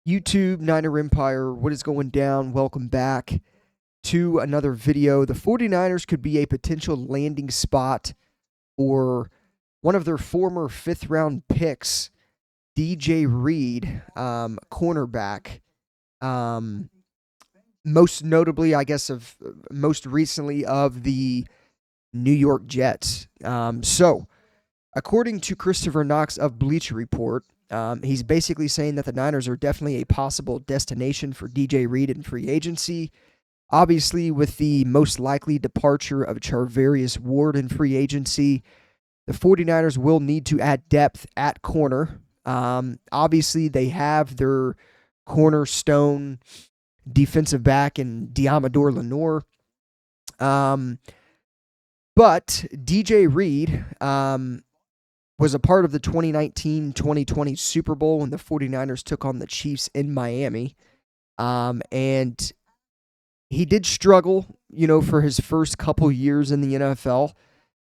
YouTube, Niner Empire, what is going down? Welcome back to another video. The 49ers could be a potential landing spot for one of their former fifth-round picks, DJ Reed, cornerback. Most notably, I guess, most recently of the New York Jets. So, according to Christopher Knox of Bleacher Report, he's basically saying that the Niners are definitely a possible destination for DJ Reed in free agency. Obviously, with the most likely departure of Charvarius Ward in free agency, the 49ers will need to add depth at corner. Obviously, they have their cornerstone defensive back in Diamador Lenore. But DJ Reed was a part of the 2019-2020 Super Bowl when the 49ers took on the Chiefs in Miami. And he did struggle, for his first couple years in the NFL.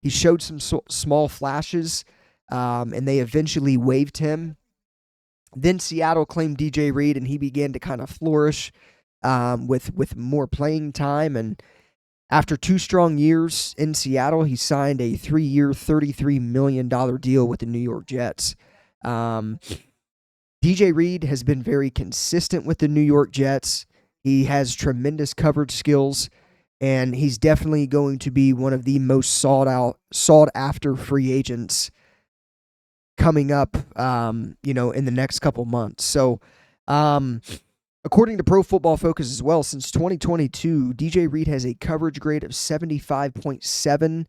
He showed some small flashes, and they eventually waived him. Then Seattle claimed DJ Reed, and he began to kind of flourish with more playing time. And after 2 strong years in Seattle, he signed a 3-year, $33 million deal with the New York Jets. DJ Reed has been very consistent with the New York Jets. He has tremendous coverage skills, and he's definitely going to be one of the most sought after free agents coming up, in the next couple months. So, according to Pro Football Focus as well, since 2022, DJ Reed has a coverage grade of 75.7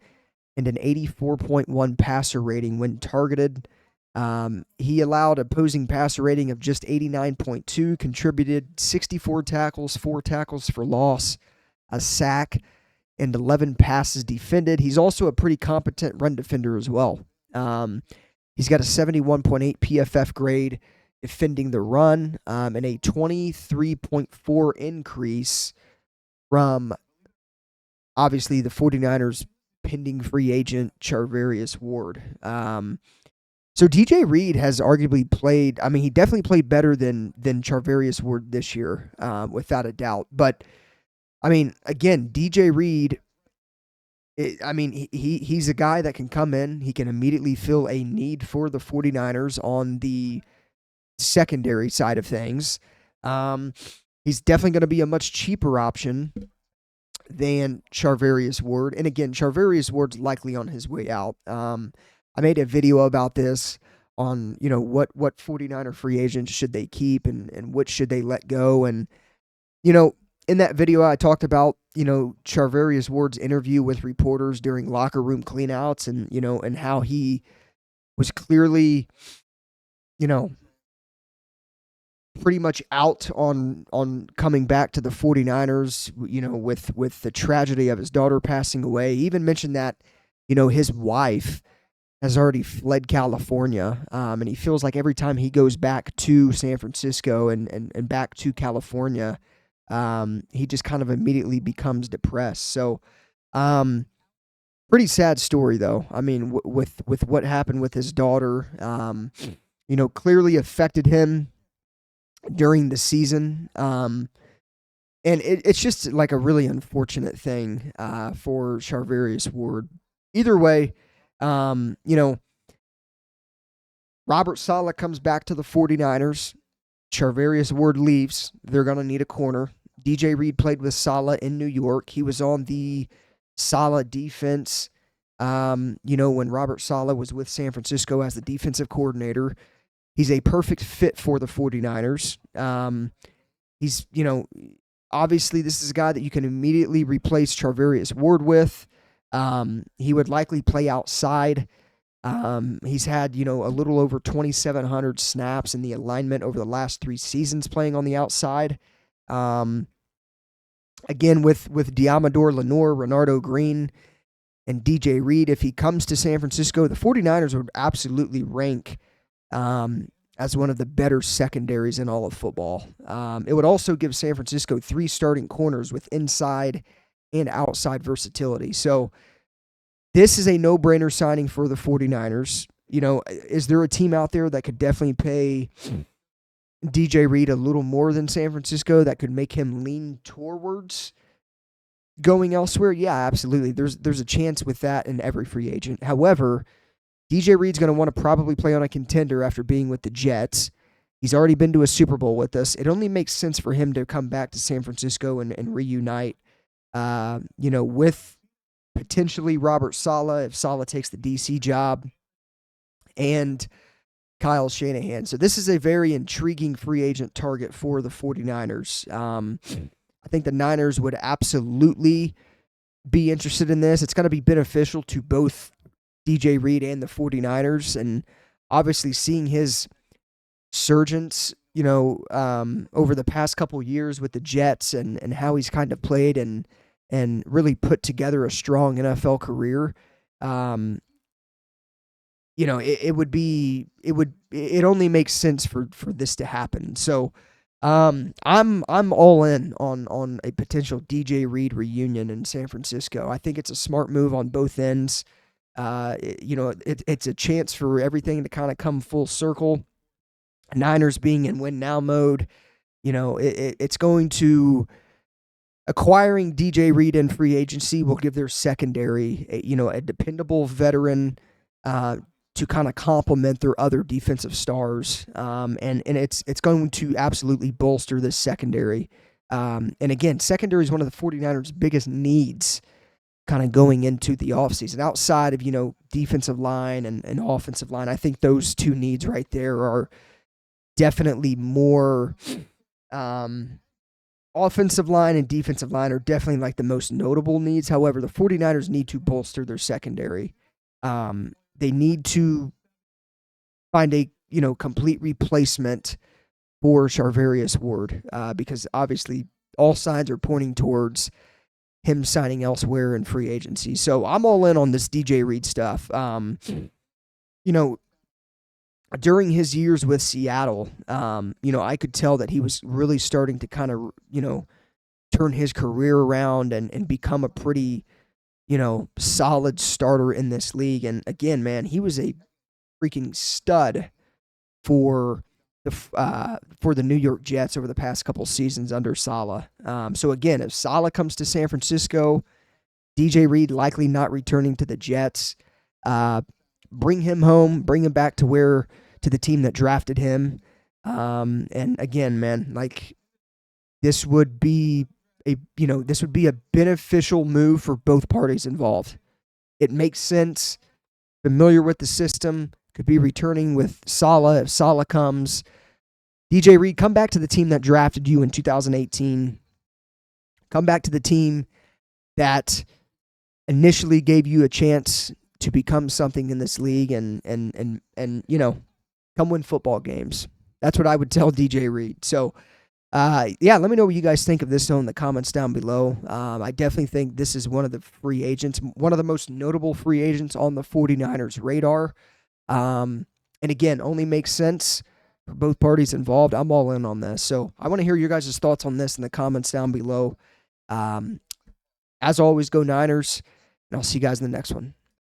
and an 84.1 passer rating when targeted. He allowed opposing passer rating of just 89.2, contributed 64 tackles, 4 tackles for loss, a sack, and 11 passes defended. He's also a pretty competent run defender as well. He's got a 71.8 PFF grade defending the run, and a 23.4 increase from, obviously, the 49ers pending free agent Charvarius Ward. So DJ Reed has arguably played, he definitely played better than Charvarius Ward this year, without a doubt. But, again, DJ Reed, he's a guy that can come in. He can immediately fill a need for the 49ers on the secondary side of things. He's definitely going to be a much cheaper option than Charvarius Ward. And again, Charvarius Ward's likely on his way out. I made a video about this on, what 49er free agents should they keep and which should they let go. And, in that video, I talked about, Charvarius Ward's interview with reporters during locker room cleanouts and, and how he was clearly, pretty much out on coming back to the 49ers, with the tragedy of his daughter passing away. He even mentioned that, his wife has already fled California, and he feels like every time he goes back to San Francisco and back to California, he just kind of immediately becomes depressed. So, pretty sad story, though. With what happened with his daughter, clearly affected him during the season. And it's just like a really unfortunate thing for Charvarius Ward. Either way, Robert Saleh comes back to the 49ers. Charvarius Ward leaves. They're going to need a corner. DJ Reed played with Saleh in New York. He was on the Saleh defense, when Robert Saleh was with San Francisco as the defensive coordinator. He's a perfect fit for the 49ers. He's, obviously this is a guy that you can immediately replace Charvarius Ward with. He would likely play outside. He's had, a little over 2,700 snaps in the alignment over the last 3 seasons playing on the outside. Again, with Diamador Lenore, Renardo Green, and DJ Reed, if he comes to San Francisco, the 49ers would absolutely rank as one of the better secondaries in all of football. It would also give San Francisco 3 starting corners with inside and outside versatility. So this is a no-brainer signing for the 49ers. Is there a team out there that could definitely pay DJ Reed a little more than San Francisco that could make him lean towards going elsewhere? Yeah, absolutely. There's a chance with that in every free agent. However, DJ Reed's going to want to probably play on a contender after being with the Jets. He's already been to a Super Bowl with us. It only makes sense for him to come back to San Francisco and reunite, with potentially Robert Saleh if Saleh takes the DC job, and Kyle Shanahan. So this is a very intriguing free agent target for the 49ers. I think the Niners would absolutely be interested in this. It's going to be beneficial to both DJ Reed and the 49ers. And obviously seeing his surgence, over the past couple years with the Jets and how he's kind of played and really put together a strong NFL career, it only makes sense for this to happen. So I'm all in on a potential DJ Reed reunion in San Francisco. I think it's a smart move on both ends. It's a chance for everything to kind of come full circle. Niners being in win now mode, it's going to acquiring DJ Reed in free agency will give their secondary, a dependable veteran to kind of complement their other defensive stars, and it's going to absolutely bolster this secondary. And again, secondary is one of the 49ers' biggest needs kind of going into the offseason. Outside of, defensive line and offensive line, I think those two needs right there are definitely more offensive line and defensive line are definitely like the most notable needs. However, the 49ers need to bolster their secondary. They need to find a, complete replacement for Charvarius Ward because obviously all signs are pointing towards him signing elsewhere in free agency. So I'm all in on this DJ Reed stuff. During his years with Seattle, I could tell that he was really starting to kind of, turn his career around and become a pretty, solid starter in this league. And again, man, he was a freaking stud for the New York Jets over the past couple seasons under Saleh. So again, if Saleh comes to San Francisco, DJ Reed likely not returning to the Jets. Bring him home, bring him back to the team that drafted him. And again, man, this would be a beneficial move for both parties involved. It makes sense. Familiar with the system, could be returning with Saleh if Saleh comes. DJ Reed, come back to the team that drafted you in 2018. Come back to the team that initially gave you a chance to become something in this league and come win football games. That's what I would tell DJ Reed. So, let me know what you guys think of this in the comments down below. I definitely think this is one of the free agents, one of the most notable free agents on the 49ers radar. And again, only makes sense for both parties involved. I'm all in on this. So I want to hear your guys' thoughts on this in the comments down below. As always, go Niners, and I'll see you guys in the next one.